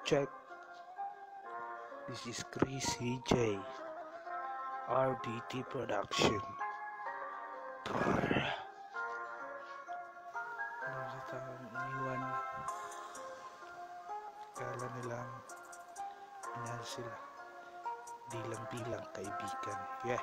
Check. This is Chrissy J. RDT Production. Ano sa taong iniwan? Kala nilang minahal sila. Di lang bilang kaibigan. Yeah.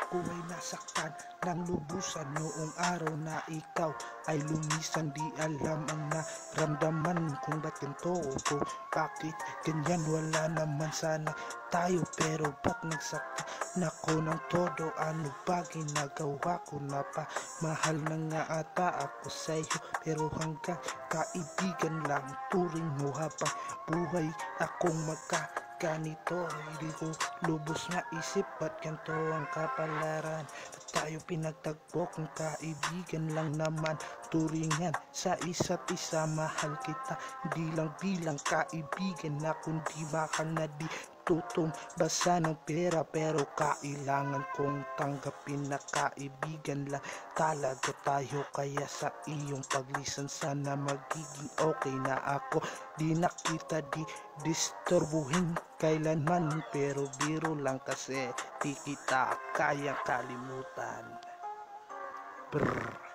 Ako ay nasaktan ng lubusan noong araw na ikaw ay lumisan. Di alam ang naramdaman kung ba't ganito ako. Bakit ganyan? Wala naman sana tayo, pero ba't nagsaktan ako ng todo? Ano ba ginagawa ko? Na pa mahal na nga ata ako sa'yo, pero hanggang kaibigan lang turing mo. Habang buhay akong ganito, hindi ko lubos na isip ba't ganito ang kapalaran. Tayo pinagtagpo kung kaibigan lang naman turingan sa isa't isa. Mahal kita hindi lang bilang kaibigan na kundi bakal na di tutumbasa ng pera, pero kailangan kong tanggapin na kaibigan lang talaga tayo. Kaya sa iyong paglisan sana magiging okay na ako. Di na kita disturbuhin kailanman, pero biro lang kasi di kita kayang kalimutan. Brr.